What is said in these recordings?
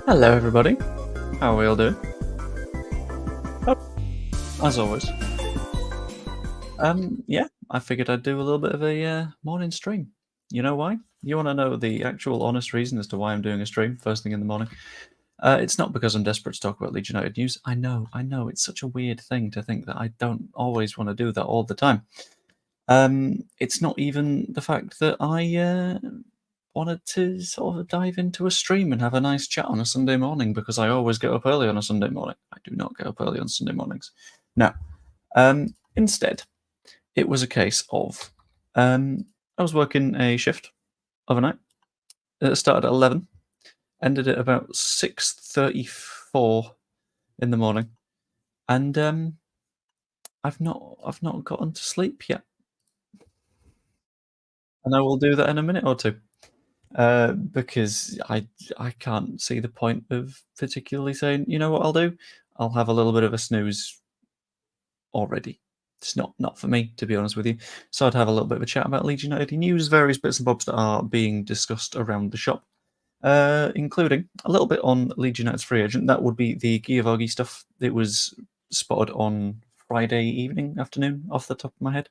Hello, everybody. How are we all doing? Oh, as always. Yeah, I figured I'd do a little bit of a morning stream. You know why? You want to know the actual honest reason as to why I'm doing a stream first thing in the morning? It's not because I'm desperate to talk about Leeds United news. I know. It's such a weird thing to think that I don't always want to do that all the time. It's not even the fact that I wanted to sort of dive into a stream and have a nice chat on a Sunday morning because I always get up early on a Sunday morning. I do not get up early on Sunday mornings. No. Instead, it was a case of I was working a shift overnight. It started at 11, ended at about 6:34 in the morning, and I've not gotten to sleep yet, and I will do that in a minute or two. Because I can't see the point of particularly saying, you know what I'll do? I'll have a little bit of a snooze already. It's not for me, to be honest with you. So I'd have a little bit of a chat about Leeds United news, various bits and bobs that are being discussed around the shop, including a little bit on Leeds United's free agent. That would be the Giovanni stuff. It was spotted on Friday evening, afternoon, off the top of my head.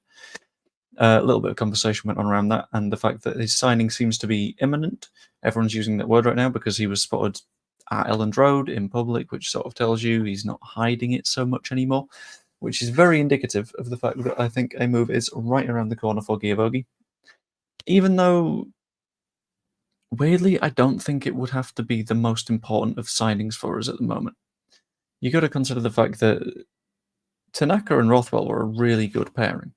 A little bit of conversation went on around that, and the fact that his signing seems to be imminent. Everyone's using that word right now because he was spotted at Elland Road in public, which sort of tells you he's not hiding it so much anymore, which is very indicative of the fact that I think a move is right around the corner for Giovanni. Even though, weirdly, I don't think it would have to be the most important of signings for us at the moment. You got to consider the fact that Tanaka and Rothwell were a really good pairing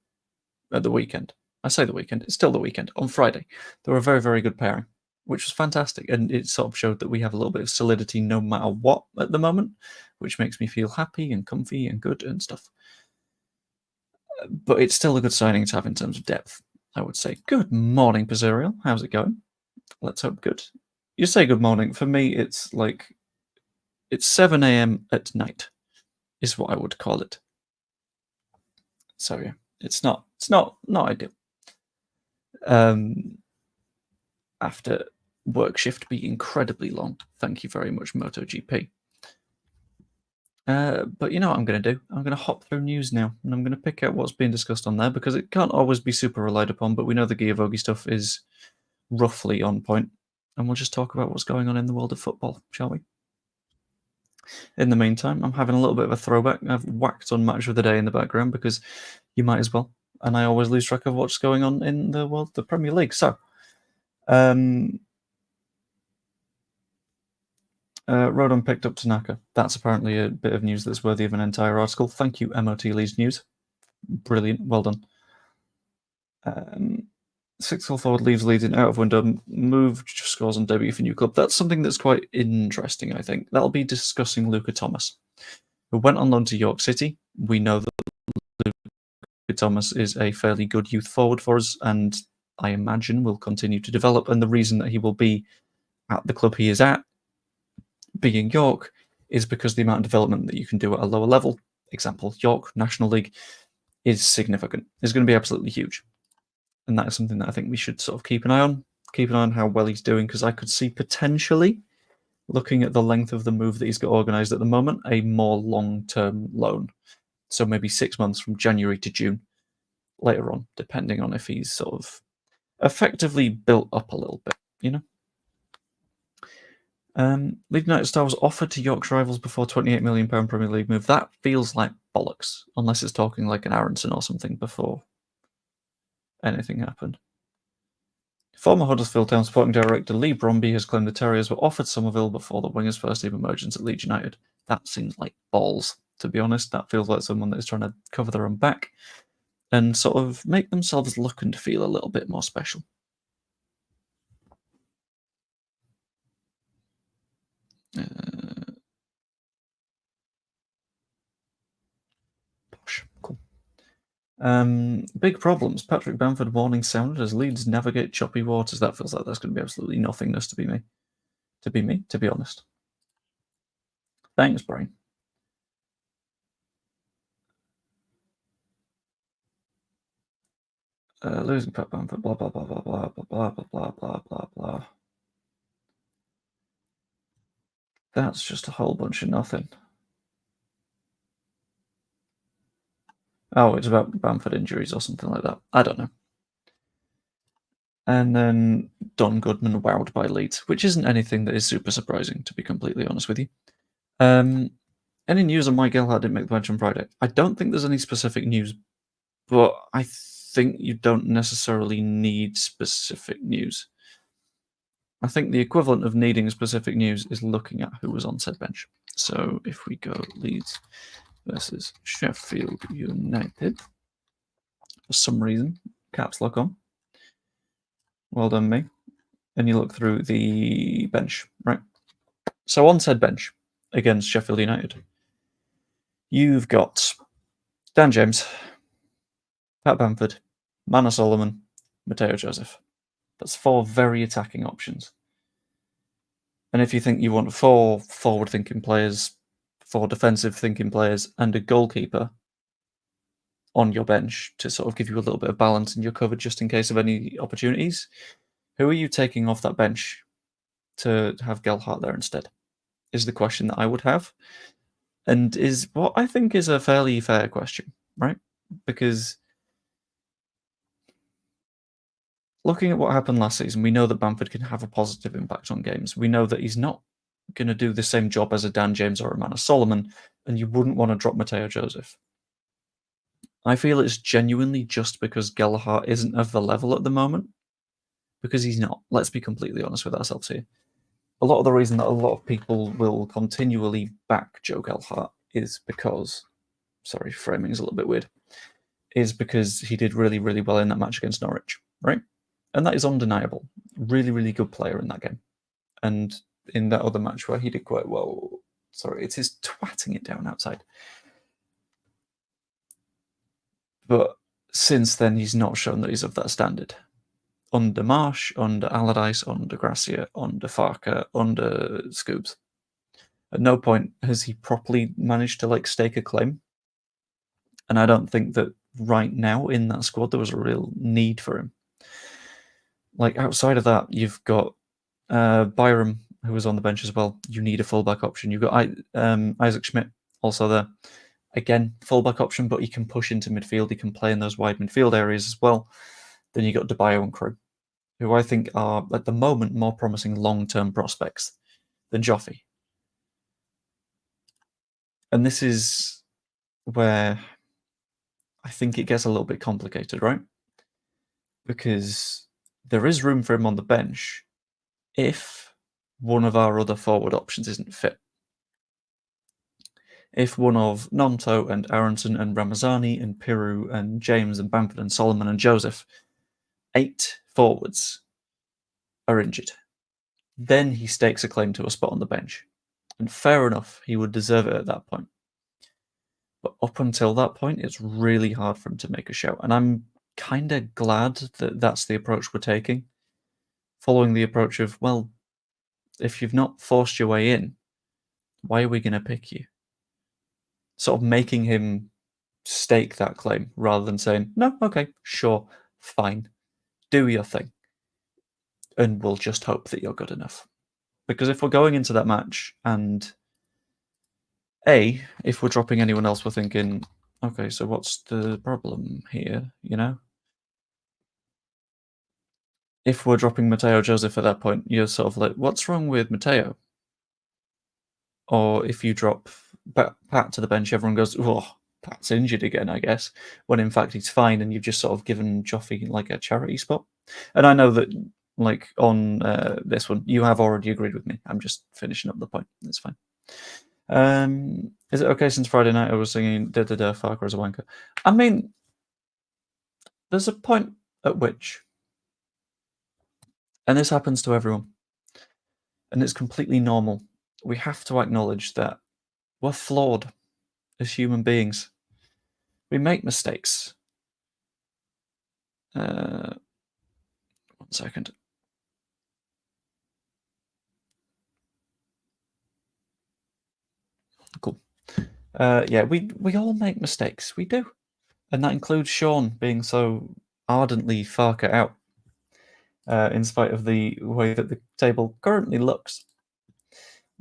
at the weekend. I say the weekend, it's still the weekend. On Friday, they were a very, very good pairing, which was fantastic. And it sort of showed that we have a little bit of solidity no matter what at the moment, which makes me feel happy and comfy and good and stuff. But it's still a good signing to have in terms of depth, I would say. Good morning, Pizzerio. How's it going? Let's hope good. You say good morning. For me, it's 7 a.m. at night, is what I would call it. So yeah, it's not ideal. After work shift be incredibly long. Thank you very much, MotoGP. But you know what I'm going to do? I'm going to hop through news now, and I'm going to pick out what's being discussed on there because it can't always be super relied upon. But we know the Giovanni stuff is roughly on point, and we'll just talk about what's going on in the world of football, shall we? In the meantime, I'm having a little bit of a throwback. I've whacked on Match of the Day in the background because you might as well, and I always lose track of what's going on in the world of the Premier League. So, Rodon picked up Tanaka. That's apparently a bit of news that's worthy of an entire article. Thank you, MOT Leeds News. Brilliant. Well done. Sixth forward leaves Leeds in out of window. Move scores on debut for new club. That's something that's quite interesting, I think. That'll be discussing Luca Thomas, who went on loan to York City. We know that Luca Thomas is a fairly good youth forward for us, and I imagine will continue to develop. And the reason that he will be at the club he is at, being York, is because the amount of development that you can do at a lower level, example, York, National League, is significant. It's going to be absolutely huge. And that is something that I think we should sort of keep an eye on. Keep an eye on how well he's doing, because I could see potentially, looking at the length of the move that he's got organised at the moment, a more long-term loan. So maybe 6 months from January to June later on, depending on if he's sort of effectively built up a little bit, you know? Leeds United star was offered to Yorkshire rivals before £28 million Premier League move. That feels like bollocks, unless it's talking like an Aronson or something before anything happened. Former Huddersfield Town sporting director Lee Bromby has claimed the Terriers were offered Somerville before the wingers' first team emergence at Leeds United. That seems like balls, to be honest. That feels like someone that is trying to cover their own back and sort of make themselves look and feel a little bit more special. Cool. Big problems. Patrick Bamford warning sounded as Leeds navigate choppy waters. That feels like that's going to be absolutely nothingness to be me. To be honest. Thanks, Brian. Losing Pat Bamford, blah, blah, blah, blah, blah, blah, blah, blah, blah, blah, blah, blah. That's just a whole bunch of nothing. Oh, it's about Bamford injuries or something like that. I don't know. And then Don Goodman wowed by Leeds, which isn't anything that is super surprising, to be completely honest with you. Any news on why Gelhardt didn't make the bench on Friday? I don't think there's any specific news, but I think you don't necessarily need specific news. I think the equivalent of needing specific news is looking at who was on said bench. So if we go Leeds versus Sheffield United, for some reason, caps lock on. Well done, me. And you look through the bench, right? So on said bench against Sheffield United, you've got Dan James, Pat Bamford, Manor Solomon, Matteo Joseph. That's 4 very attacking options. And if you think you want 4 forward-thinking players, 4 defensive-thinking players, and a goalkeeper on your bench to sort of give you a little bit of balance in your cover just in case of any opportunities, who are you taking off that bench to have Gelhardt there instead? Is the question that I would have. And is what I think is a fairly fair question, right? Because looking at what happened last season, we know that Bamford can have a positive impact on games. We know that he's not going to do the same job as a Dan James or a Manor Solomon, and you wouldn't want to drop Matteo Joseph. I feel it's genuinely just because Gelhardt isn't of the level at the moment, because he's not. Let's be completely honest with ourselves here. A lot of the reason that a lot of people will continually back Joe Gelhardt is because, sorry, framing is a little bit weird, is because he did really, really well in that match against Norwich, right? And that is undeniable. Really, really good player in that game. And in that other match where he did quite well, sorry, it is twatting it down outside. But since then, he's not shown that he's of that standard. Under Marsh, under Allardyce, under Gracia, under Farker, under Scoobs. At no point has he properly managed to stake a claim. And I don't think that right now in that squad there was a real need for him. Outside of that, you've got Byram, who was on the bench as well. You need a fullback option. You've got Isaac Schmidt also there. Again, fullback option, but he can push into midfield. He can play in those wide midfield areas as well. Then you got DeBio and Crew, who I think are, at the moment, more promising long-term prospects than Joffy. And this is where I think it gets a little bit complicated, right? Because there is room for him on the bench if one of our other forward options isn't fit. If one of Nonto and Aronson and Ramazani and Piru and James and Bamford and Solomon and Joseph, 8 forwards, are injured, then he stakes a claim to a spot on the bench. And fair enough, he would deserve it at that point. But up until that point, it's really hard for him to make a shout. And I'm kind of glad that that's the approach we're taking. Following the approach of, well, if you've not forced your way in, why are we going to pick you? Sort of making him stake that claim rather than saying, no, okay, sure, fine, do your thing. And we'll just hope that you're good enough. Because if we're going into that match and if we're dropping anyone else, we're thinking, okay, so what's the problem here, If we're dropping Matteo Joseph at that point, you're sort of like, what's wrong with Matteo? Or if you drop Pat to the bench, everyone goes, oh, Pat's injured again, I guess, when in fact he's fine, and you've just sort of given Joffy a charity spot. And I know that, on this one, you have already agreed with me. I'm just finishing up the point. It's fine. Is it okay since Friday night I was singing da da da Farker as a wanker? I mean, there's a point at which, and this happens to everyone, and it's completely normal, we have to acknowledge that we're flawed as human beings. We make mistakes. 1 second. Cool. Yeah, we all make mistakes. We do. And that includes Sean being so ardently Farker out, in spite of the way that the table currently looks.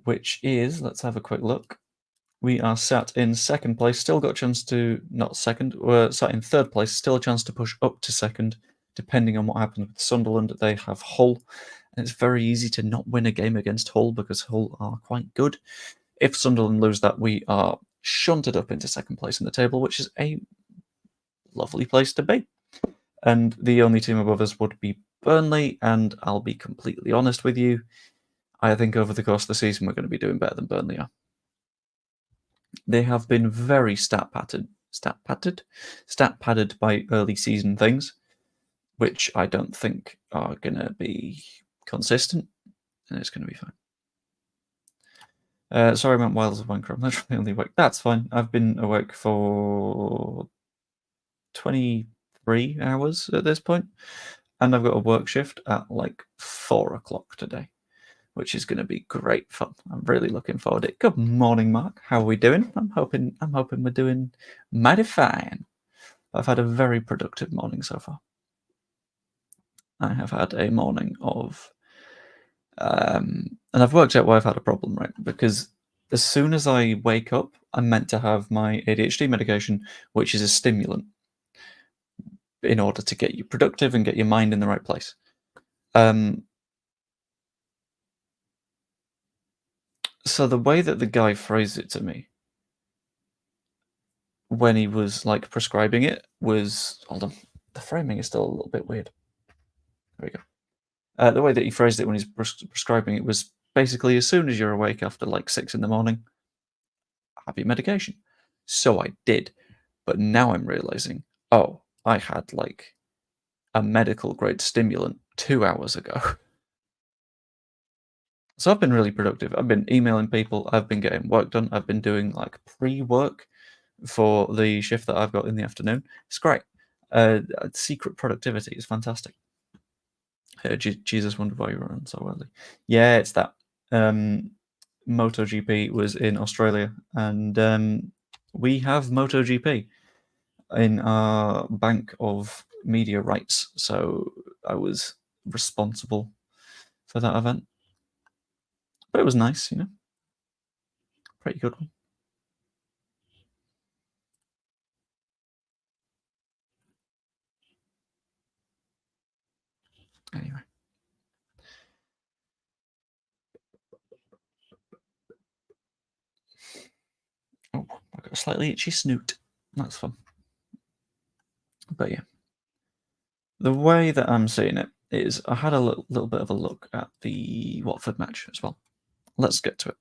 which is, let's have a quick look. We are sat in second place, still got a chance to, not second, we're sat in third place, still a chance to push up to second, depending on what happens with Sunderland. They have Hull, and it's very easy to not win a game against Hull because Hull are quite good. If Sunderland lose that, we are shunted up into second place in the table, which is a lovely place to be. And the only team above us would be Burnley, and I'll be completely honest with you, I think over the course of the season we're going to be doing better than Burnley are. They have been very stat padded by early season things, which I don't think are going to be consistent, and it's going to be fine. Sorry, I meant while I was awake. I'm literally only awake. That's fine. I've been awake for 23 hours at this point, and I've got a work shift at like 4 o'clock today, which is going to be great fun. I'm really looking forward to it. Good morning, Mark. How are we doing? I'm hoping we're doing mighty fine. I've had a very productive morning so far. I have had a morning of, and I've worked out why I've had a problem, right? Because as soon as I wake up, I'm meant to have my ADHD medication, which is a stimulant, in order to get you productive and get your mind in the right place. So the way that the guy phrased it to me when he was like prescribing it was, hold on, the framing is still a little bit weird. There we go. The way that he phrased it when he's prescribing it was basically as soon as you're awake after like 6 in the morning, have your medication. So I did, but now I'm realizing, oh, I had like a medical grade stimulant 2 hours ago. So I've been really productive. I've been emailing people. I've been getting work done. I've been doing like pre-work for the shift that I've got in the afternoon. It's great. Secret productivity is fantastic. Jesus wondered why you were on so early. Yeah, it's that. MotoGP was in Australia, and we have MotoGP in our bank of media rights. So I was responsible for that event. But it was nice, you know. Pretty good one. Anyway. Oh, I've got a slightly itchy snoot. That's fun. But yeah. The way that I'm seeing it is I had a little bit of a look at the Watford match as well. Let's get to it.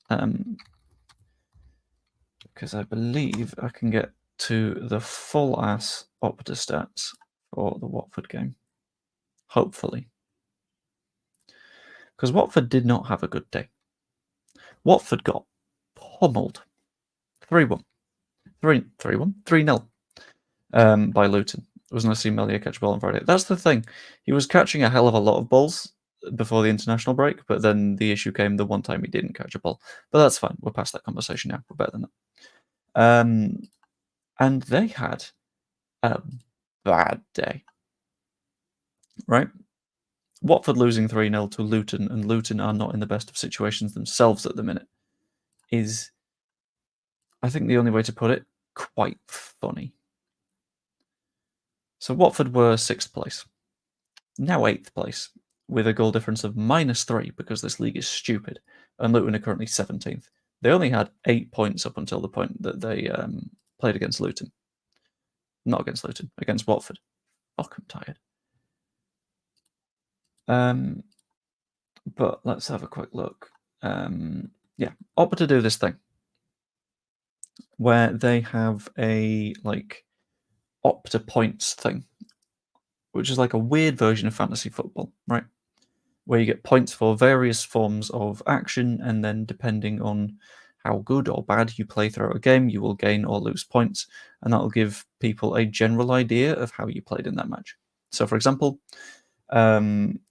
Because I believe I can get to the full-ass Opta stats for the Watford game. Hopefully. Because Watford did not have a good day. Watford got pummeled. 3-1. 3-0 by Luton. It was nice to see Melia catch a ball on Friday. That's the thing. He was catching a hell of a lot of balls before the international break, but then the issue came the one time he didn't catch a ball. But that's fine. We're past that conversation now. We're better than that. And they had a bad day. Right? Watford losing 3-0 to Luton, and Luton are not in the best of situations themselves at the minute, is, I think the only way to put it, quite funny. So Watford were 6th place, now 8th place, with a goal difference of -3 because this league is stupid, and Luton are currently 17th. They only had 8 points up until the point that they played against Luton. Not against Luton, against Watford. Fuck, I'm tired. But let's have a quick look. Yeah, Opta to do this thing where they have a like Opta points thing, which is like a weird version of fantasy football, right? Where you get points for various forms of action, and then depending on how good or bad you play throughout a game, you will gain or lose points, and that'll give people a general idea of how you played in that match. So, for example,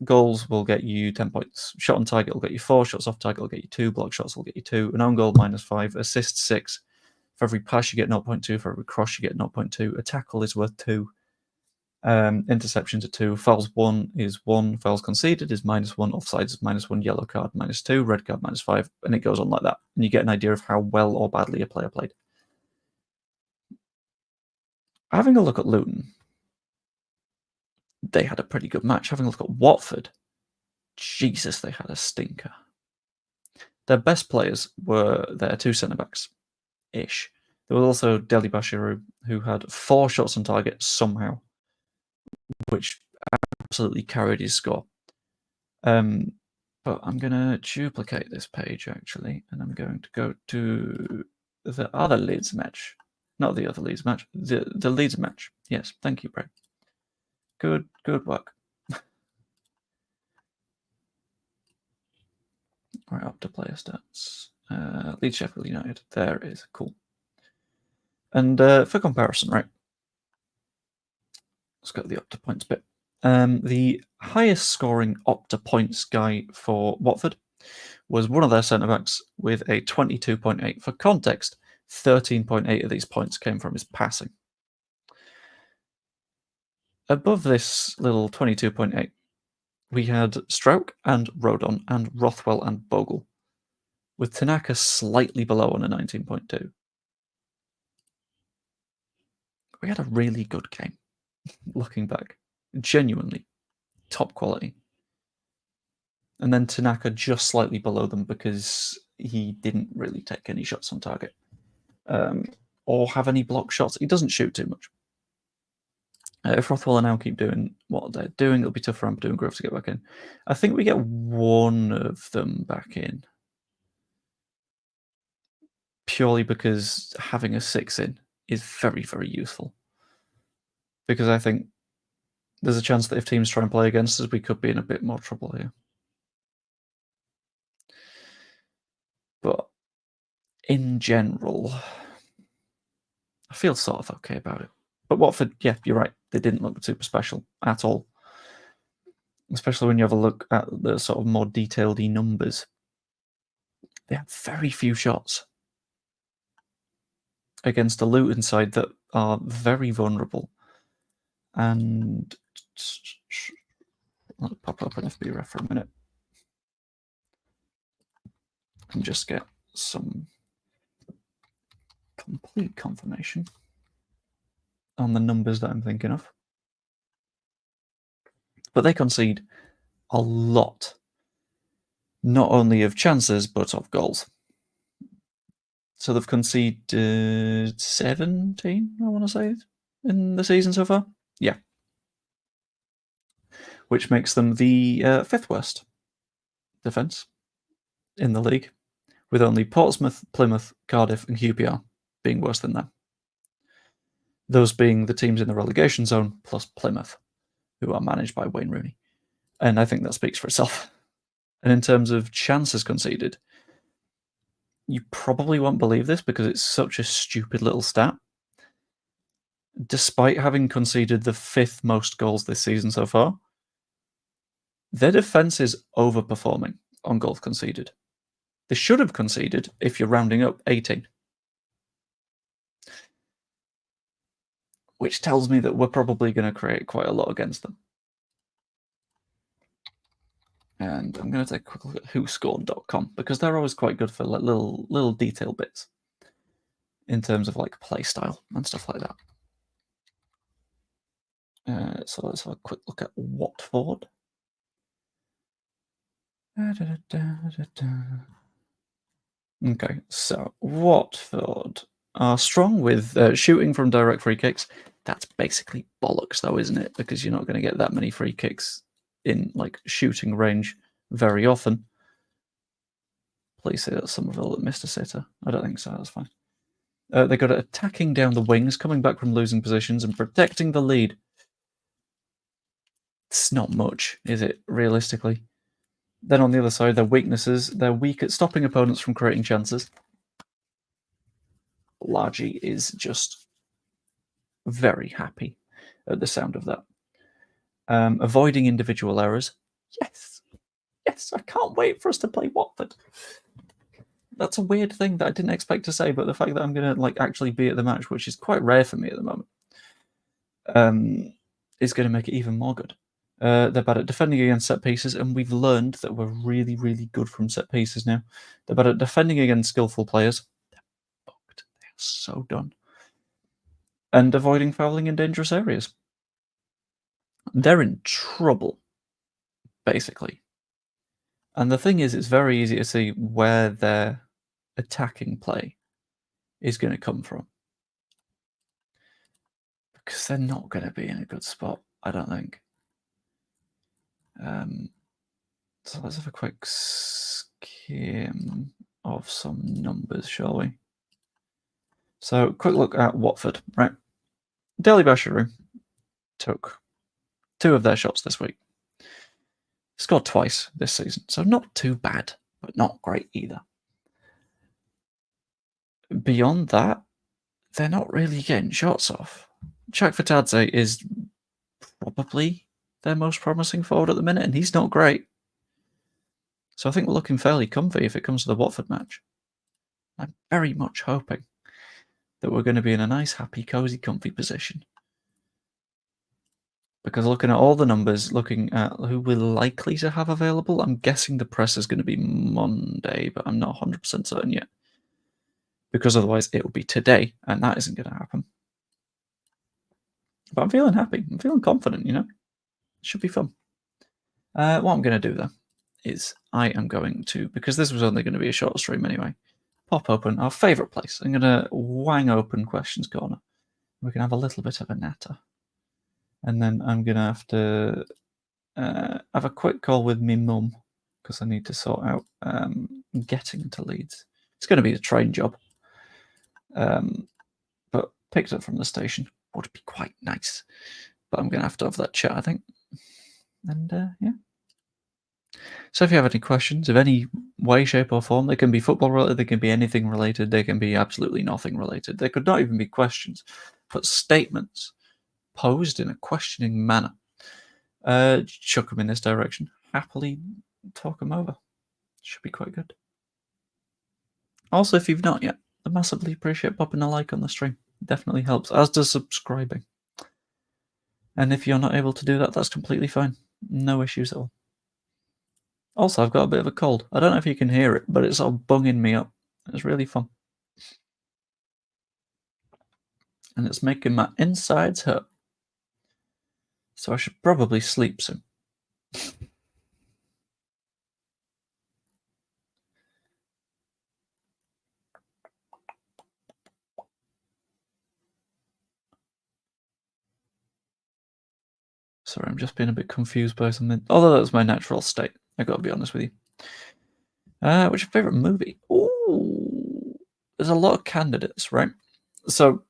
goals will get you 10 points. Shot on target will get you 4. Shots off target will get you 2. Block shots will get you 2. An own goal -5. Assist 6. For every pass you get 0.2. For every cross you get 0.2. A tackle is worth 2. Interceptions are 2, fouls 1 is 1, fouls conceded is -1, offsides is -1, yellow card -2, red card -5, and it goes on like that. And you get an idea of how well or badly a player played. Having a look at Luton, they had a pretty good match. Having a look at Watford, Jesus, they had a stinker. Their best players were their 2 centre-backs-ish. There was also Deli Bashiru, who had 4 shots on target somehow, which absolutely carried his score. But I'm going to duplicate this page, actually, and I'm going to go to the other Leeds match. Not the other Leeds match, the Leeds match. Yes, thank you, Brett. Good work. Right, up to player stats. Leeds Sheffield United. There it is. Cool. And for comparison, right, let's go to the up to points bit. The highest scoring up to points guy for Watford was one of their centre-backs with a 22.8. For context, 13.8 of these points came from his passing. Above this little 22.8, we had Strauch and Rodon and Rothwell and Bogle, with Tanaka slightly below on a 19.2. We had a really good game, looking back. Genuinely top quality. And then Tanaka just slightly below them because he didn't really take any shots on target or have any block shots. He doesn't shoot too much. If Rothwell and now keep doing what they're doing, it'll be tough for Ampadu and Grove to get back in. I think we get one of them back in. Purely because having a 6 in is very, very useful. Because I think there's a chance that if teams try and play against us, we could be in a bit more trouble here. But in general, I feel sort of okay about it. But Watford, yeah, you're right. They didn't look super special at all. Especially when you have a look at the sort of more detailed-y numbers. They had very few shots against a Luton side that are very vulnerable. And I'll pop up an FB ref for a minute and just get some complete confirmation on the numbers that I'm thinking of. But they concede a lot, not only of chances, but of goals. So they've conceded 17, I want to say, in the season so far. Yeah. Which makes them the 5th worst defence in the league, with only Portsmouth, Plymouth, Cardiff and QPR being worse than them. Those being the teams in the relegation zone, plus Plymouth, who are managed by Wayne Rooney. And I think that speaks for itself. And in terms of chances conceded, you probably won't believe this because it's such a stupid little stat. Despite having conceded the 5th most goals this season so far, their defence is overperforming on goals conceded. They should have conceded, if you're rounding up, 18. Which tells me that we're probably going to create quite a lot against them. And I'm going to take a quick look at whoscored.com because they're always quite good for like little detail bits in terms of like play style and stuff like that. So let's have a quick look at Watford. Okay, so Watford are strong with shooting from direct free kicks. That's basically bollocks, though, isn't it? Because you're not going to get that many free kicks in like shooting range very often. Please say that's Somerville that missed a sitter. I don't think so. That's fine. They got it attacking down the wings, coming back from losing positions, and protecting the lead. It's not much, is it? Realistically. Then on the other side, their weaknesses. They're weak at stopping opponents from creating chances. Largy is just very happy at the sound of that. Avoiding individual errors. Yes. Yes, I can't wait for us to play Watford. That's a weird thing that I didn't expect to say, but the fact that I'm going to like actually be at the match, which is quite rare for me at the moment, is going to make it even more good. They're bad at defending against set pieces, and we've learned that we're really, really good from set pieces now. They're bad at defending against skillful players. They're fucked. They are so done. And avoiding fouling in dangerous areas. They're in trouble, basically. And the thing is, it's very easy to see where their attacking play is going to come from. Because they're not going to be in a good spot, I don't think. So let's have a quick skim of some numbers, shall we? So, quick look at Watford, right? Dele Bashiru took 2 of their shots this week. Scored twice this season, so not too bad, but not great either. Beyond that, they're not really getting shots off. Chak Fatadze is probably their most promising forward at the minute, and he's not great. So I think we're looking fairly comfy if it comes to the Watford match. I'm very much hoping that we're going to be in a nice, happy, cosy, comfy position. Because looking at all the numbers, looking at who we're likely to have available, I'm guessing the press is going to be Monday, but I'm not 100% certain yet. Because otherwise it will be today, and that isn't going to happen. But I'm feeling happy. I'm feeling confident, you know? It should be fun. What I'm going to do, though, is I am going to, because this was only going to be a short stream anyway, pop open our favourite place. I'm going to wang open Questions Corner. We can have a little bit of a natter. And then I'm going to have to have a quick call with me mum, because I need to sort out getting to Leeds. It's going to be a train job. But picked up from the station would be quite nice. But I'm going to have that chat, I think. And yeah. So if you have any questions of any way, shape, or form, they can be football related, they can be anything related, they can be absolutely nothing related. They could not even be questions, but statements posed in a questioning manner. Chuck them in this direction. Happily talk them over. Should be quite good. Also, if you've not yet, I massively appreciate popping a like on the stream. It definitely helps, as does subscribing. And if you're not able to do that, that's completely fine. No issues at all. Also, I've got a bit of a cold. I don't know if you can hear it, but it's all bunging me up. It's really fun. And it's making my insides hurt. So I should probably sleep soon. Sorry, I'm just being a bit confused by something. Although that's my natural state. I gotta be honest with you. What's your favourite movie? Ooh, there's a lot of candidates, right? So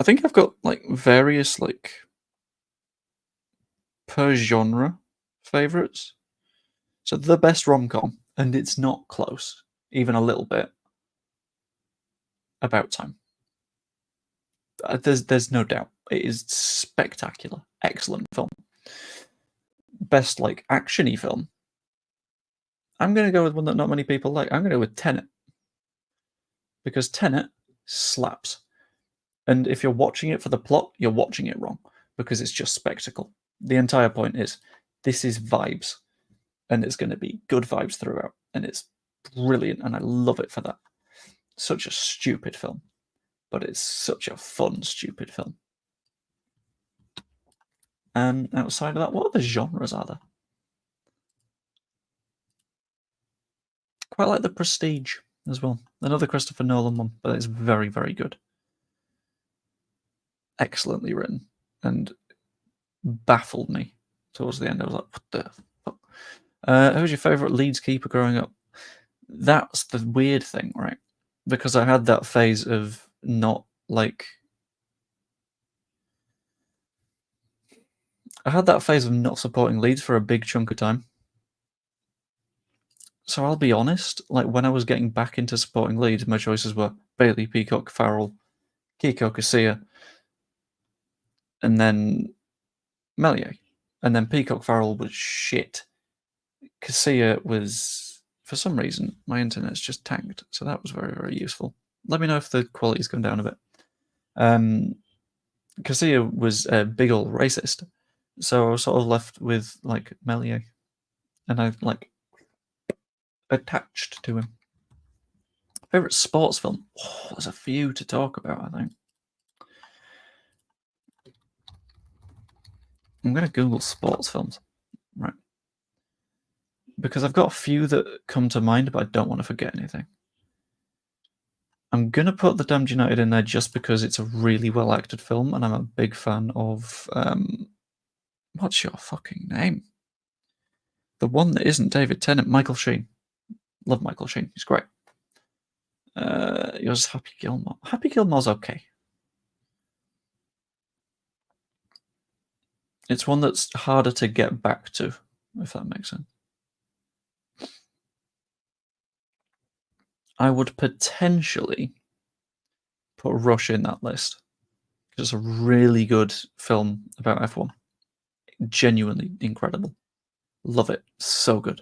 I think I've got like various like per genre favourites. So the best rom-com, and it's not close, even a little bit. About Time. There's no doubt. It is spectacular, excellent film. Best like actiony film. I'm going to go with one that not many people like. I'm going to go with Tenet. Because Tenet slaps. And if you're watching it for the plot, you're watching it wrong. Because it's just spectacle. The entire point is, this is vibes. And it's going to be good vibes throughout. And it's brilliant, and I love it for that. Such a stupid film. But it's such a fun, stupid film. And outside of that, what other genres are there? Quite like The Prestige as well. Another Christopher Nolan one, but it's very, very good. Excellently written, and baffled me towards the end. I was like, what the fuck? Who was your favourite Leeds keeper growing up? That's the weird thing, right? Because I had that phase of not like... I had that phase of not supporting Leeds for a big chunk of time. So I'll be honest, like when I was getting back into supporting Leeds, my choices were Bailey, Peacock, Farrell, Kiko Casilla, and then Melier. And then Peacock Farrell was shit. Casilla was, for some reason, my internet's just tanked, so that was very, very useful. Let me know if the quality's gone down a bit. Casilla was a big old racist, so I was sort of left with like Melier, and I like attached to him. Favorite sports film? Oh, there's a few to talk about. I think I'm gonna Google sports films, right? Because I've got a few that come to mind, but I don't want to forget anything. I'm gonna put The Damned United in there just because it's a really well acted film, and I'm a big fan of what's your fucking name? The one that isn't David Tennant, Michael Sheen. Love Michael Sheen. He's great. Yours Happy Gilmore. Happy Gilmore's okay. It's one that's harder to get back to, if that makes sense. I would potentially put Rush in that list. It's a really good film about F1. Genuinely incredible. Love it. So good.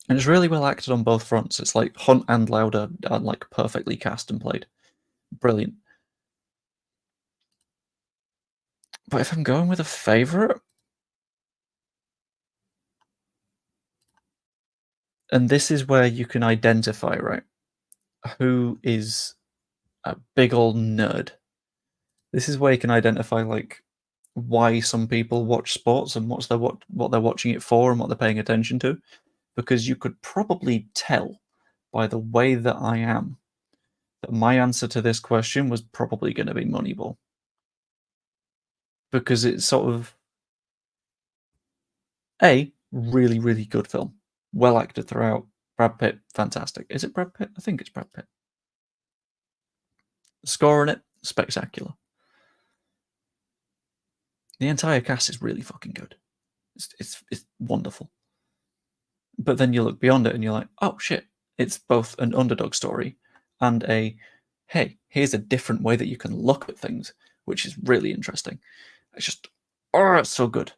And it's really well acted on both fronts. It's like Hunt and Lauder are like perfectly cast and played. Brilliant. But if I'm going with a favourite, and this is where you can identify, right, who is a big old nerd. This is where you can identify like why some people watch sports and what they're watching it for and what they're paying attention to, because you could probably tell by the way that I am that my answer to this question was probably going to be Moneyball, because it's sort of a really really good film, well acted throughout. Brad Pitt, fantastic. Is it Brad Pitt? I think it's Brad Pitt. The score in it, spectacular. The entire cast is really fucking good. It's wonderful. But then you look beyond it and you're like, oh shit, it's both an underdog story and a hey, here's a different way that you can look at things, which is really interesting. It's just, oh, it's so good.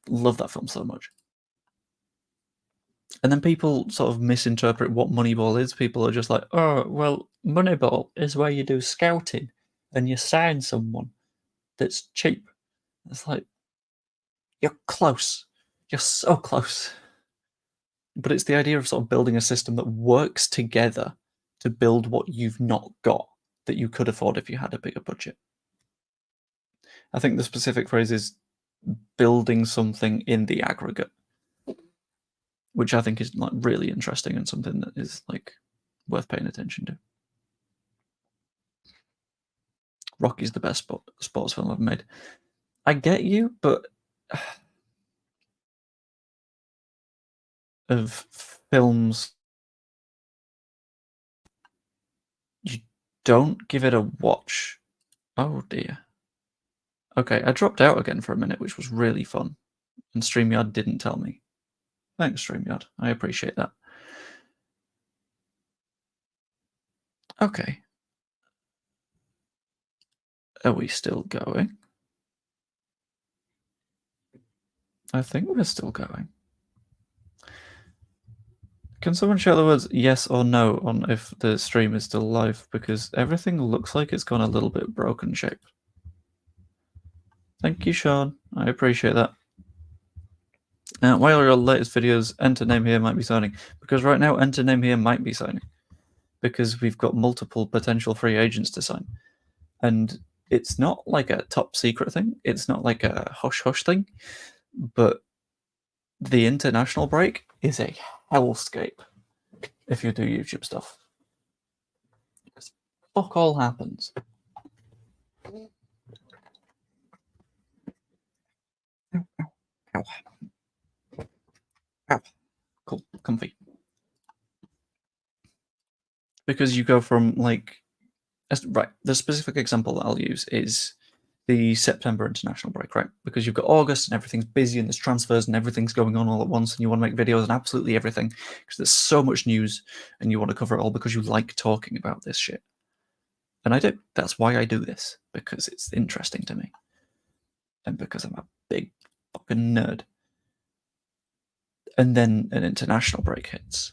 Love that film so much. And then people sort of misinterpret what Moneyball is. People are just like, oh, well, Moneyball is where you do scouting and you sign someone that's cheap. It's like, you're close. You're so close. But it's the idea of sort of building a system that works together to build what you've not got that you could afford if you had a bigger budget. I think the specific phrase is building something in the aggregate, which I think is like really interesting and something that is like worth paying attention to. Rocky's the best sports film I've made. I get you, but of films, you don't give it a watch. Oh dear. Okay, I dropped out again for a minute, which was really fun. And StreamYard didn't tell me. Thanks, StreamYard. I appreciate that. Okay. Are we still going? I think we're still going. Can someone shout the words yes or no on if the stream is still live? Because everything looks like it's gone a little bit broken shape. Thank you, Sean. I appreciate that. Now, while your latest videos, enter name here might be signing. Because right now, enter name here might be signing. Because we've got multiple potential free agents to sign. And it's not like a top secret thing. It's not like a hush-hush thing. But the international break is a hellscape if you do YouTube stuff. Because fuck all happens. Ow. Ow. Cool. Comfy. Because you go from like... Right, the specific example that I'll use is the September international break, right? Because you've got August and everything's busy and there's transfers and everything's going on all at once and you want to make videos on absolutely everything because there's so much news and you want to cover it all because you like talking about this shit. And I do. That's why I do this, because it's interesting to me. And because I'm a big fucking nerd. And then an international break hits.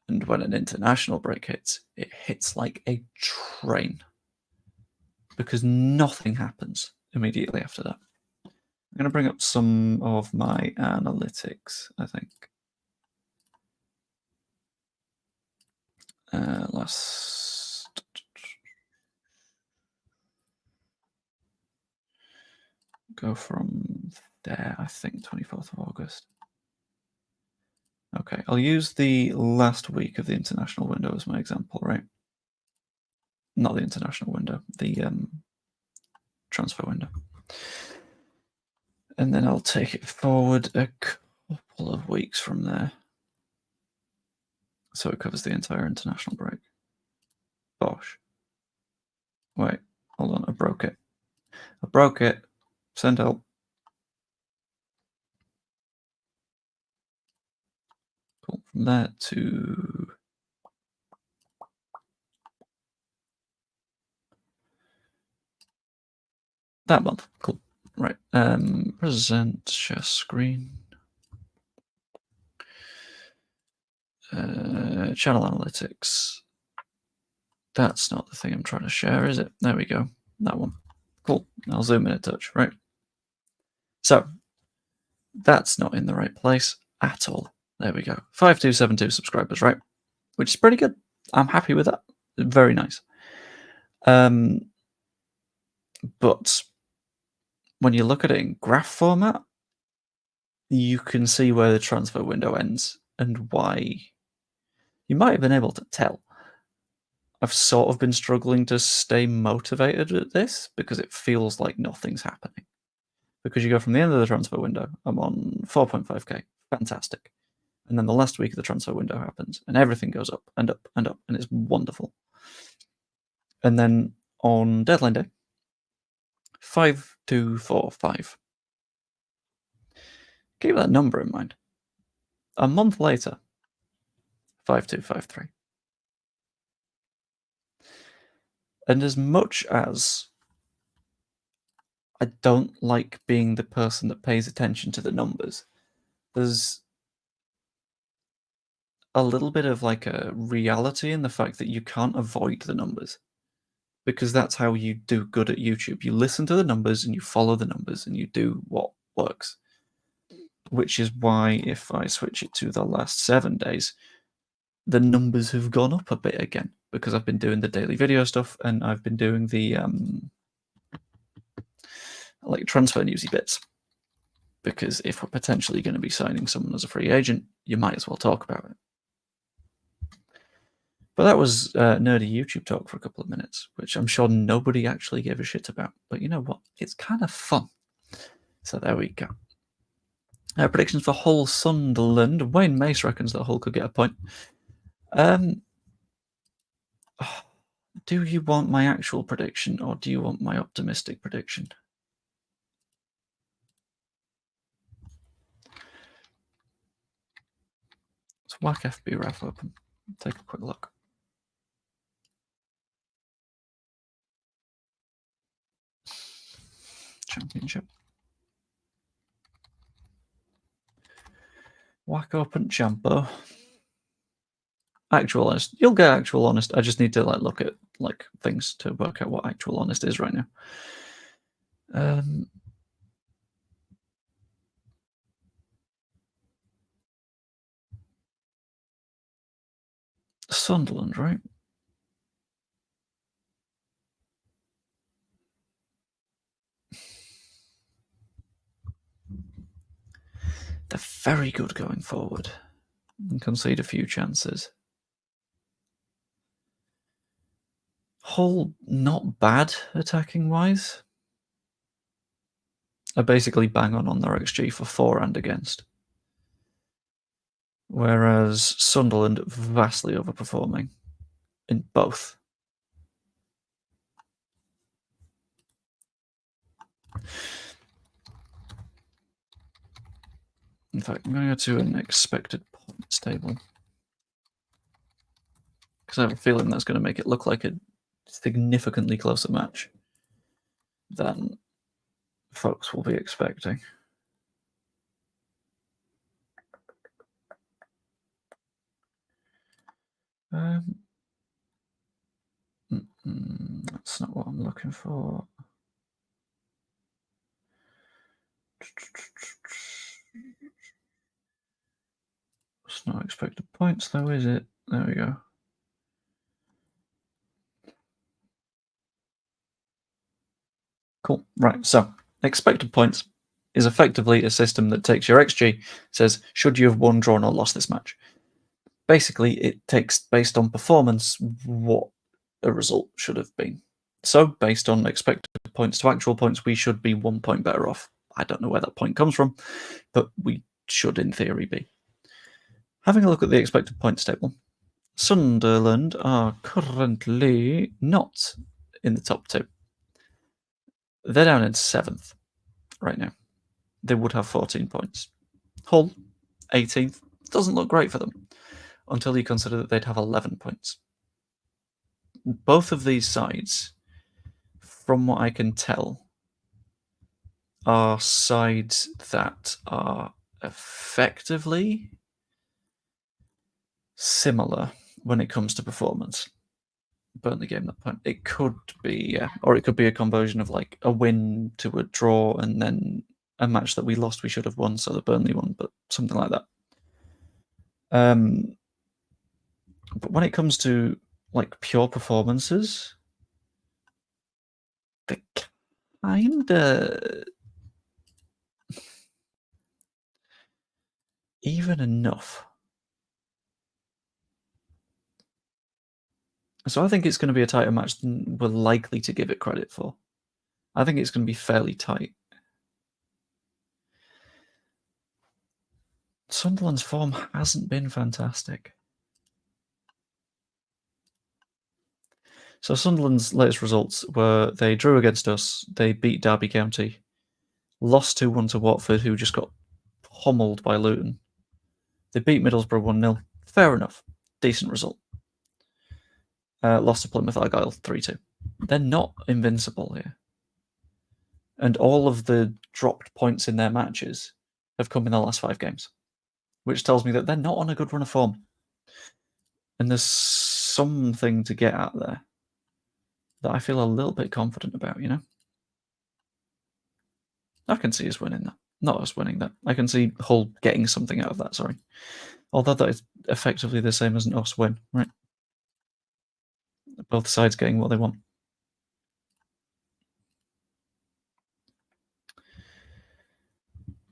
And when an international break hits, it hits like a train because nothing happens immediately after that. I'm going to bring up some of my analytics, I think. Go from there, I think, 24th of August. Okay, I'll use the last week of the international window as my example, right? Not the international window, the transfer window. And then I'll take it forward a couple of weeks from there. So it covers the entire international break. Bosh. Wait, hold on, I broke it. I broke it. Send help. Cool. From there to that month. Cool. Right. Present, share screen. Channel analytics. That's not the thing I'm trying to share, is it? There we go. That one. Cool. I'll zoom in a touch, right? So that's not in the right place at all. There we go. 5272 subscribers, right? Which is pretty good. I'm happy with that. Very nice. But when you look at it in graph format, you can see where the transfer window ends and why. You might have been able to tell. I've sort of been struggling to stay motivated at this because it feels like nothing's happening. Because you go from the end of the transfer window, I'm on 4.5k, fantastic. And then the last week of the transfer window happens, and everything goes up and up and up, and it's wonderful. And then on deadline day, 5245. Keep that number in mind. A month later, 5253. And as much as I don't like being the person that pays attention to the numbers, there's a little bit of like a reality in the fact that you can't avoid the numbers, because that's how you do good at YouTube. You listen to the numbers and you follow the numbers and you do what works. Which is why if I switch it to the last 7 days, the numbers have gone up a bit again, because I've been doing the daily video stuff and I've been doing the like transfer newsy bits. Because if we're potentially going to be signing someone as a free agent, you might as well talk about it. But that was nerdy YouTube talk for a couple of minutes, which I'm sure nobody actually gave a shit about. But you know what? It's kind of fun. So there we go. Predictions for Hull Sunderland. Wayne Mace reckons that Hull could get a point. Do you want my actual prediction or do you want my optimistic prediction? Let's whack FB Ref open. Take a quick look. Championship. Whack open Champo. Actual honest. You'll get actual honest. I just need to like look at like things to work out what actual honest is right now. Sunderland, right? They're very good going forward and concede a few chances. Hull, not bad attacking wise. Are basically bang on their XG for for and against. Whereas Sunderland vastly overperforming in both. In fact, I'm going to go to an expected points table, because I have a feeling that's going to make it look like a significantly closer match than folks will be expecting. That's not what I'm looking for. It's not expected points, though, is it? There we go. Cool. Right. So, expected points is effectively a system that takes your XG, says, should you have won, drawn, or lost this match? Basically, it takes, based on performance, what a result should have been. So, based on expected points to actual points, we should be 1 point better off. I don't know where that point comes from, but we should, in theory, be. Having a look at the expected points table, Sunderland are currently not in the top 2. They're down in 7th right now. They would have 14 points. Hull, 18th, doesn't look great for them until you consider that they'd have 11 points. Both of these sides, from what I can tell, are sides that are effectively similar when it comes to performance. Burnley game that point. It could be, yeah, or it could be a conversion of like a win to a draw and then a match that we lost we should have won, so the Burnley won, but something like that. But when it comes to like pure performances, they kinda even enough. So I think it's going to be a tighter match than we're likely to give it credit for. I think it's going to be fairly tight. Sunderland's form hasn't been fantastic. So Sunderland's latest results were they drew against us, they beat Derby County, lost 2-1 to Watford, who just got pummeled by Luton. They beat Middlesbrough 1-0. Fair enough. Decent result. Lost to Plymouth Argyle 3-2. They're not invincible here. And all of the dropped points in their matches have come in the last 5 games, which tells me that they're not on a good run of form. And there's something to get at there that I feel a little bit confident about, you know? I can see us winning that. Not us winning that. I can see Hull getting something out of that, sorry. Although that is effectively the same as an us win, right? Both sides getting what they want.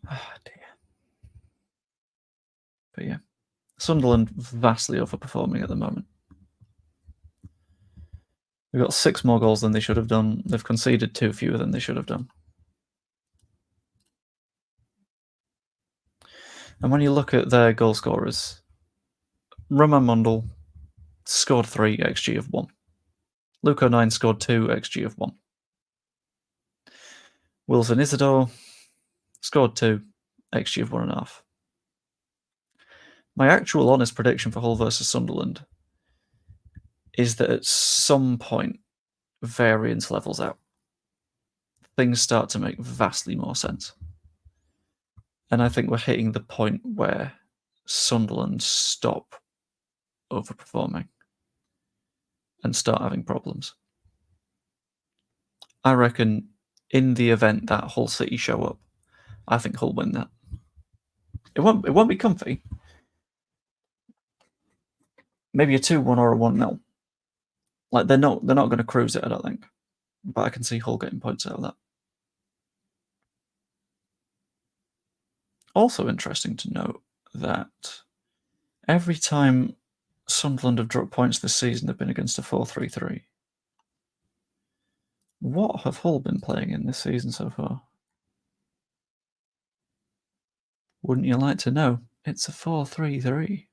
Ah, dear. But yeah, Sunderland vastly overperforming at the moment. They've got 6 more goals than they should have done. They've conceded 2 fewer than they should have done. And when you look at their goal scorers, Roman Mundell scored 3, XG of 1. Luke O'Nien scored 2, XG of 1. Wilson Isidore scored 2, XG of 1.5. My actual honest prediction for Hull versus Sunderland is that at some point, variance levels out. Things start to make vastly more sense. And I think we're hitting the point where Sunderland stop overperforming and start having problems. I reckon in the event that Hull City show up, I think Hull win that. It won't be comfy. Maybe a 2-1 or a 1-0. Like they're not going to cruise it, I don't think. But I can see Hull getting points out of that. Also interesting to note that every time Sunderland have dropped points this season, they've been against a 4-3-3. What have Hull been playing in this season so far? Wouldn't you like to know? It's a 4-3-3.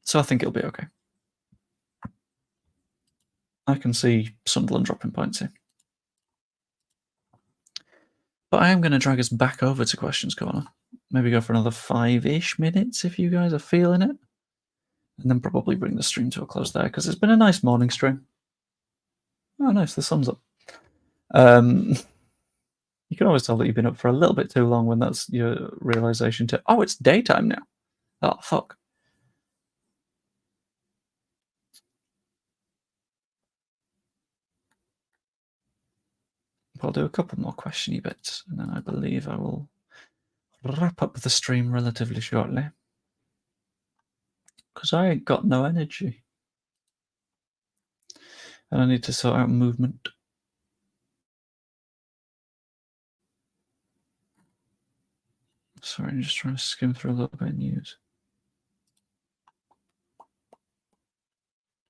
So I think it'll be okay. I can see Sunderland dropping points here. But I am going to drag us back over to Questions Corner. Maybe go for another 5-ish minutes if you guys are feeling it. And then probably bring the stream to a close there, because it's been a nice morning stream. Oh, nice, the sun's up. You can always tell that you've been up for a little bit too long when that's your realization to, oh, it's daytime now. Oh, fuck. I'll do a couple more questiony bits, and then I believe I will wrap up the stream relatively shortly. Because I ain't got no energy. And I need to sort out movement. Sorry, I'm just trying to skim through a little bit of news.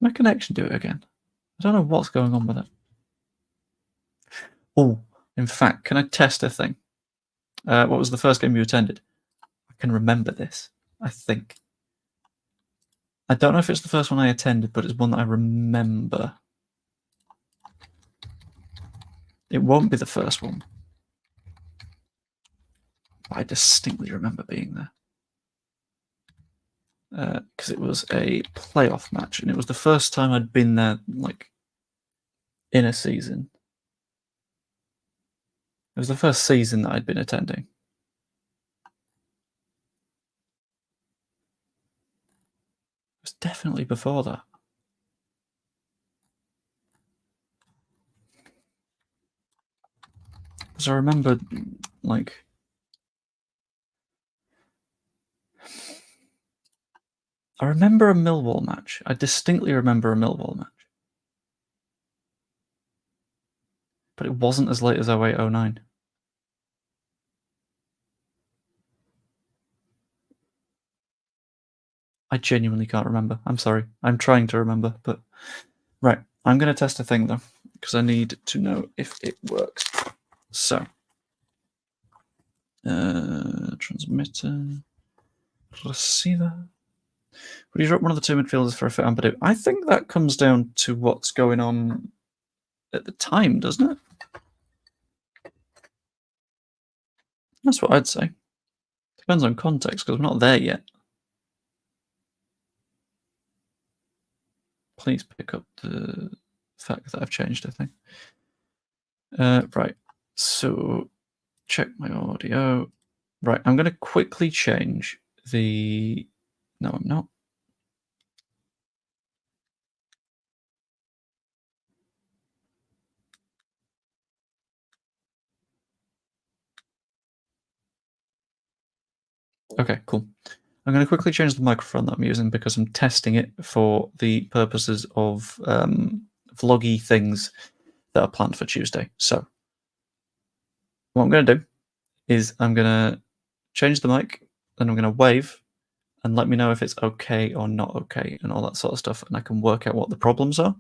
My connection do it again? I don't know what's going on with it. Oh, in fact, can I test a thing? What was the first game you attended? I can remember this, I think. I don't know if it's the first one I attended, but it's one that I remember. It won't be the first one. I distinctly remember being there. Because it was a playoff match, and it was the first time I'd been there, like, in a season. It was the first season that I'd been attending. It was definitely before that. Because I remember, like... I remember a Millwall match. I distinctly remember a Millwall match. But it wasn't as late as 08-09. I genuinely can't remember. I'm sorry. I'm trying to remember, but... Right, I'm going to test a thing, though, because I need to know if it works. So... transmitter... receiver... Would you drop one of the two midfielders for a fit Ampadu? I think that comes down to what's going on at the time, doesn't it? That's what I'd say. Depends on context, because we're not there yet. Please pick up the fact that I've changed a thing. Right, so check my audio. Right, I'm going to quickly change the... No, I'm not. Okay, cool. I'm going to quickly change the microphone that I'm using because I'm testing it for the purposes of vloggy things that are planned for Tuesday. So what I'm going to do is I'm going to change the mic, then I'm going to wave and let me know if it's okay or not okay and all that sort of stuff, and I can work out what the problems are.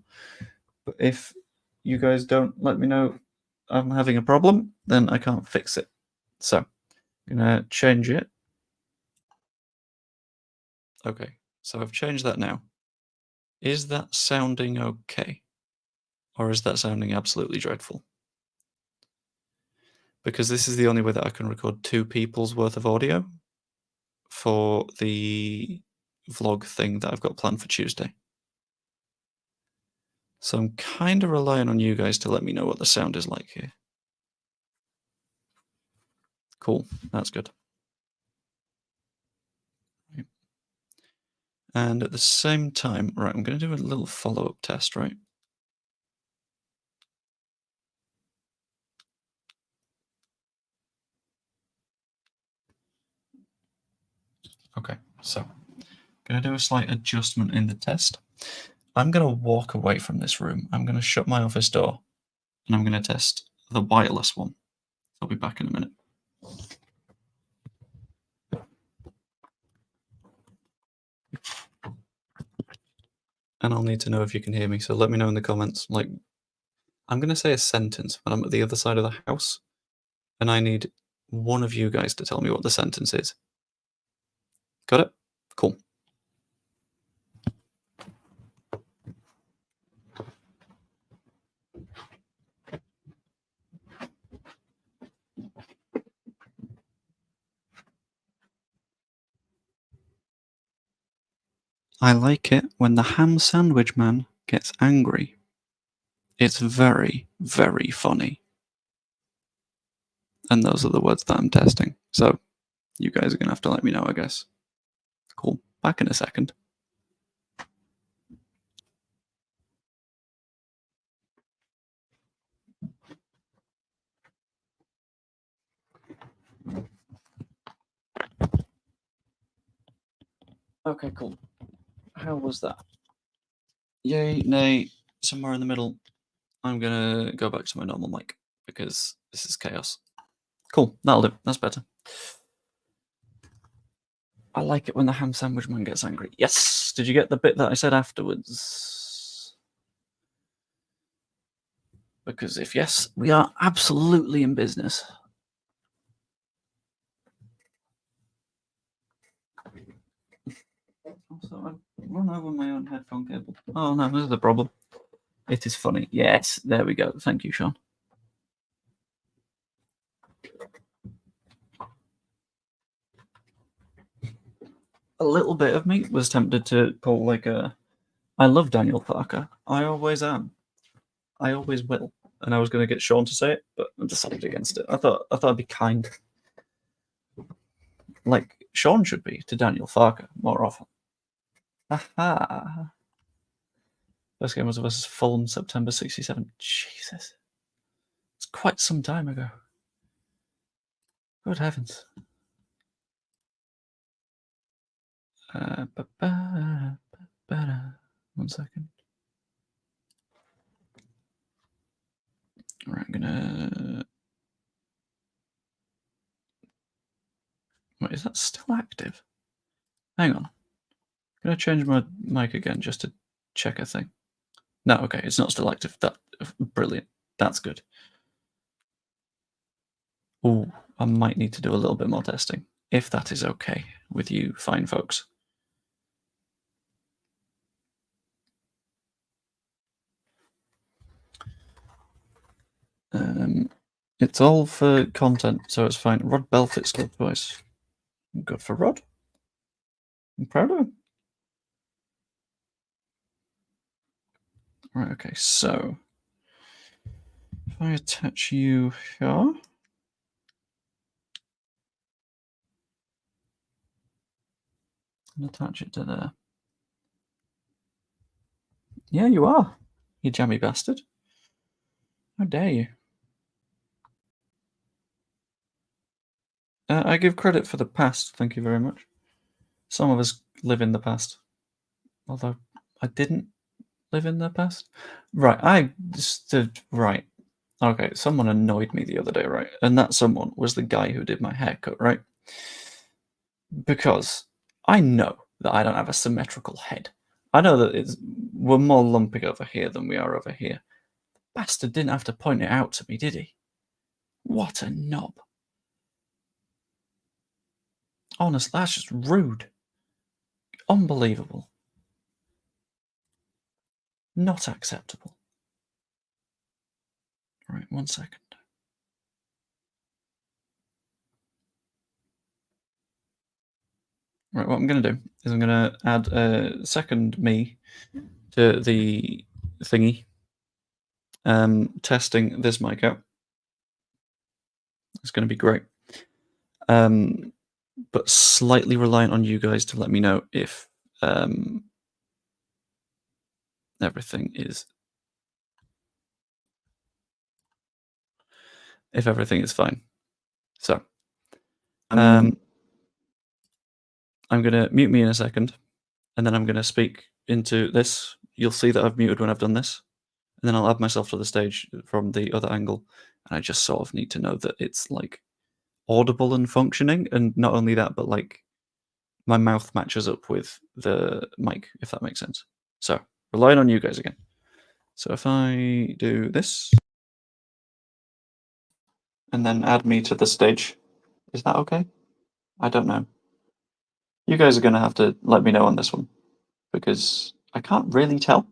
But if you guys don't let me know I'm having a problem, then I can't fix it. So I'm going to change it. Okay, so I've changed that now. Is that sounding okay? Or is that sounding absolutely dreadful? Because this is the only way that I can record 2 people's worth of audio for the vlog thing that I've got planned for Tuesday. So I'm kind of relying on you guys to let me know what the sound is like here. Cool, that's good. Right. And at the same time, right, I'm going to do a little follow-up test, right? Okay, so I'm going to do a slight adjustment in the test. I'm going to walk away from this room. I'm going to shut my office door, and I'm going to test the wireless one. I'll be back in a minute. And I'll need to know if you can hear me, so let me know in the comments. Like, I'm going to say a sentence when I'm at the other side of the house, and I need one of you guys to tell me what the sentence is. Got it? Cool. I like it when the ham sandwich man gets angry. It's very, very funny. And those are the words that I'm testing. So you guys are going to have to let me know, I guess. Cool. Back in a second. Okay, cool. How was that? Yay, nay, somewhere in the middle. I'm gonna go back to my normal mic because this is chaos. Cool, that'll do. That's better. I like it when the ham sandwich man gets angry. Yes! Did you get the bit that I said afterwards? Because if yes, we are absolutely in business. Also, I've run over my own headphone cable. Oh no, this is the problem. It is funny. Yes, there we go. Thank you, Sean. A little bit of me was tempted to pull like a. I love Daniel Parker. I always am. I always will. And I was going to get Sean to say it, but I decided against it. I thought I'd be kind, like Sean should be to Daniel Parker more often. Aha! First game was versus Fulham, September '67. Jesus, it's quite some time ago. Good heavens. One second. All right, I'm gonna. Wait, is that still active? Hang on. I'm gonna change my mic again just to check a thing. No, okay, it's not still active. That brilliant. That's good. Oh, I might need to do a little bit more testing, if that is okay with you fine folks. It's all for content, so it's fine. Rod Belfit's good voice. Good for Rod. I'm proud of him. Right, okay, so if I attach you here. And attach it to there. Yeah, you are. You jammy bastard. How dare you? I give credit for the past, thank you very much. Some of us live in the past. Although I didn't live in the past. Right, I stood right. Okay, someone annoyed me the other day, right? And that someone was the guy who did my haircut, right? Because I know that I don't have a symmetrical head. I know that we're more lumpy over here than we are over here. Bastard didn't have to point it out to me, did he? What a knob. Honestly, that's just rude. Unbelievable. Not acceptable. Right, 1 second. Right, what I'm going to do is I'm going to add a second me to the thingy, testing this mic out. It's going to be great. But slightly reliant on you guys to let me know if everything is fine. So I'm going to mute me in a second, and then I'm going to speak into this. You'll see that I've muted when I've done this, and then I'll add myself to the stage from the other angle, and I just sort of need to know that it's like audible and functioning, and not only that, but like my mouth matches up with the mic, if that makes sense. So relying on you guys again. So if I do this and then add me to the stage, is that okay? I don't know. You guys are going to have to let me know on this one because I can't really tell.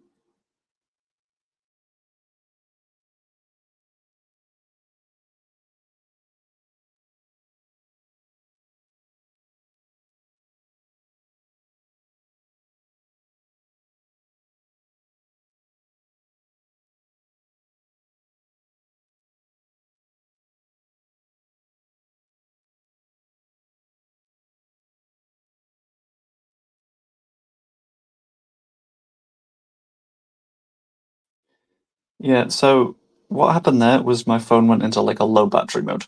Yeah, so what happened there was my phone went into like a low battery mode.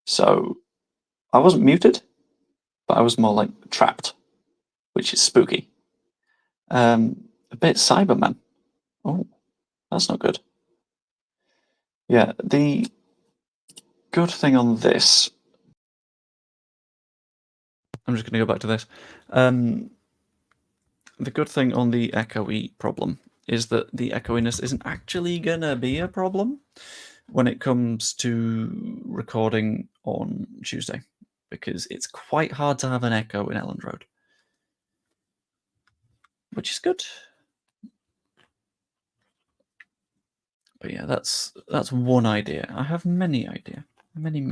So I wasn't muted, but I was more like trapped. which is spooky. A bit Cyberman. Oh, that's not good. Yeah, the good thing on this. I'm just going to go back to this. The good thing on the echoey problem is that the echoiness isn't actually going to be a problem when it comes to recording on Tuesday, because it's quite hard to have an echo in Elland Road, which is good. But yeah, that's one idea. I have many ideas. Many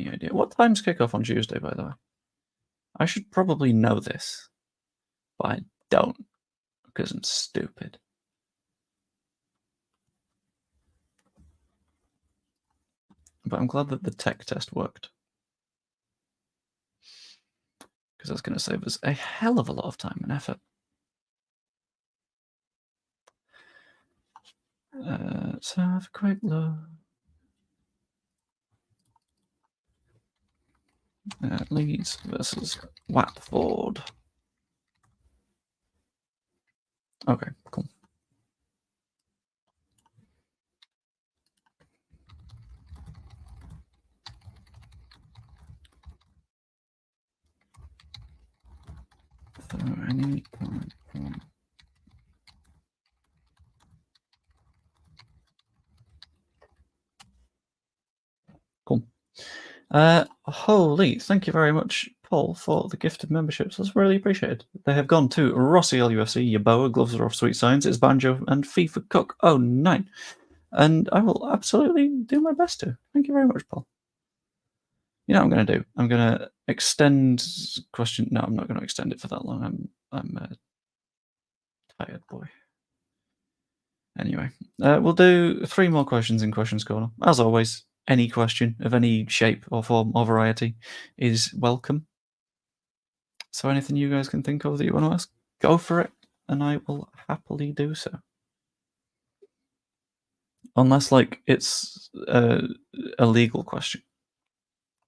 ideas. What time's kickoff on Tuesday, by the way? I should probably know this, but I don't, because I'm stupid. But I'm glad that the tech test worked, because that's going to save us a hell of a lot of time and effort. Let's have a quick look. Leeds versus Watford. Okay, cool. So any point from cool. Holy, thank you very much, Paul, for the gift of memberships. That's really appreciated. They have gone to Rossi LUFC, Yaboa, Gloves are off, Sweet Science, It's Banjo, and FIFA Cook 09. And I will absolutely do my best to. Thank you very much, Paul. You know what I'm going to do? I'm going to extend question. No, I'm not going to extend it for that long. I'm a tired boy. Anyway, we'll do 3 more questions in Questions Corner. As always, any question of any shape or form or variety is welcome. So anything you guys can think of that you want to ask, go for it, and I will happily do so. Unless, like, it's a legal question.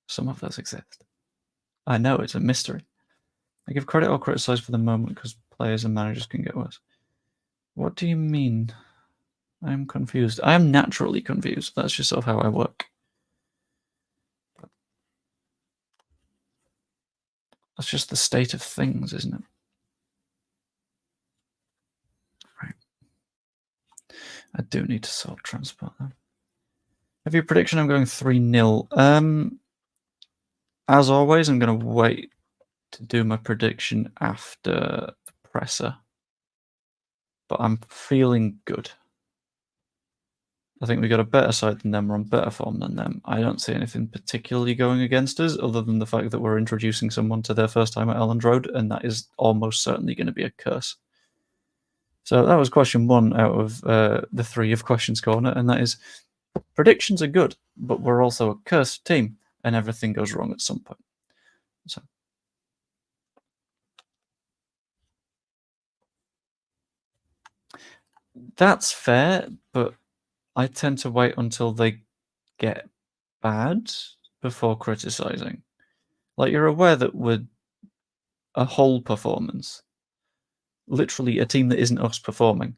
Some of those exist. I know, it's a mystery. I give credit or criticize for the moment because players and managers can get worse. What do you mean? I am confused. I am naturally confused. That's just sort of how I work. That's just the state of things, isn't it? Right. I do need to sort transport though. Have you a prediction? I'm going 3-0. As always, I'm going to wait to do my prediction after the presser. But I'm feeling good. I think we got a better side than them. We're on better form than them. I don't see anything particularly going against us, other than the fact that we're introducing someone to their first time at Elland Road, and that is almost certainly going to be a curse. So that was question 1 out of the 3 of Questions Corner, and that is predictions are good, but we're also a cursed team, and everything goes wrong at some point. So that's fair, but I tend to wait until they get bad before criticizing. Like, you're aware that we're a whole performance, literally a team that isn't us performing,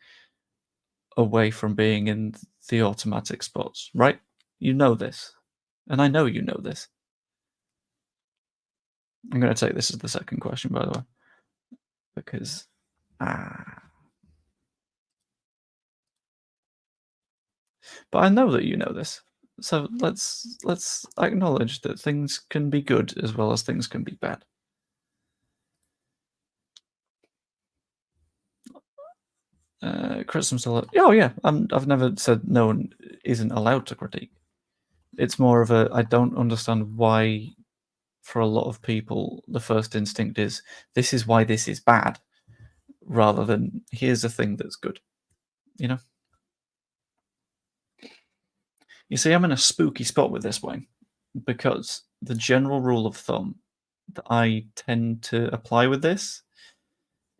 away from being in the automatic spots, right? You know this, and I know you know this. I'm going to take this as the second question, by the way, because but I know that you know this. So let's acknowledge that things can be good as well as things can be bad. Criticism's still. Oh yeah, I've never said no one isn't allowed to critique. It's more of a I don't understand why, for a lot of people, the first instinct is this is why this is bad, rather than here's a thing that's good. You know. You see, I'm in a spooky spot with this, Wayne, because the general rule of thumb that I tend to apply with this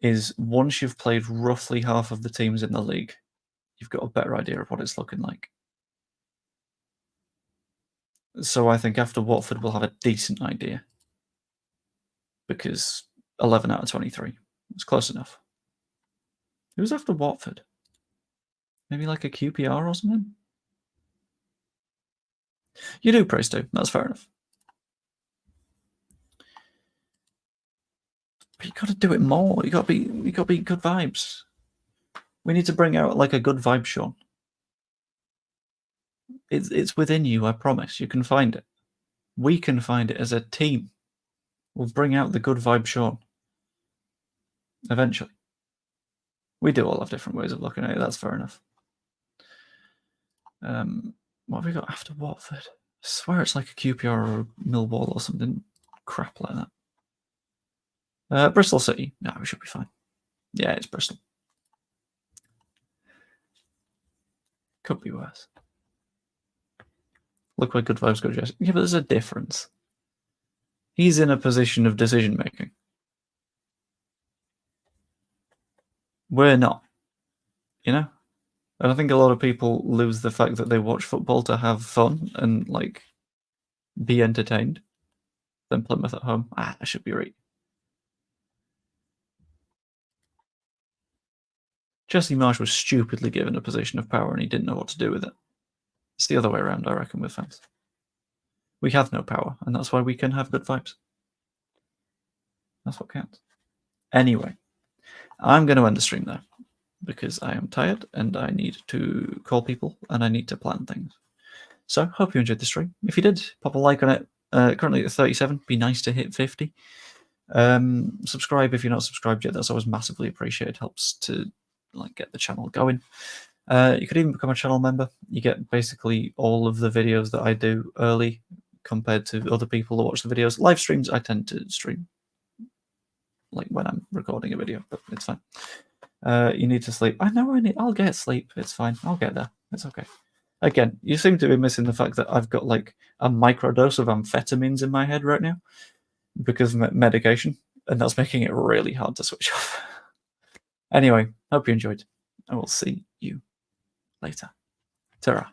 is once you've played roughly half of the teams in the league, you've got a better idea of what it's looking like. So I think after Watford, we'll have a decent idea, because 11 out of 23. It's close enough. Who's after Watford? Maybe like a QPR or something? You do praise too. That's fair enough. But you got to do it more. You got to be good vibes. We need to bring out like a good vibe, Sean. It's within you. I promise. You can find it. We can find it as a team. We'll bring out the good vibe, Sean. Eventually. We do all have different ways of looking at it. That's fair enough. What have we got after Watford? I swear it's like a QPR or Millwall or something crap like that. Bristol City. No, we should be fine. Yeah, it's Bristol. Could be worse. Look where good vibes go, Jesse. Yeah, but there's a difference. He's in a position of decision making. We're not. You know? And I think a lot of people lose the fact that they watch football to have fun and like be entertained. Then Plymouth at home. I should be right. Jesse Marsh was stupidly given a position of power and he didn't know what to do with it. It's the other way around, I reckon, with fans. We have no power, and that's why we can have good vibes. That's what counts. Anyway, I'm going to end the stream there because I am tired and I need to call people and I need to plan things. So, hope you enjoyed the stream. If you did, pop a like on it. Currently at 37. Be nice to hit 50. Subscribe if you're not subscribed yet. That's always massively appreciated. Helps to like get the channel going. You could even become a channel member. You get basically all of the videos that I do early compared to other people that watch the videos. Live streams, I tend to stream like when I'm recording a video, but it's fine. You need to sleep. I know I'll get sleep. It's fine. I'll get there. It's okay. Again, you seem to be missing the fact that I've got like a microdose of amphetamines in my head right now because of medication, and that's making it really hard to switch off. Anyway, hope you enjoyed. I will see you later. Ta-ra.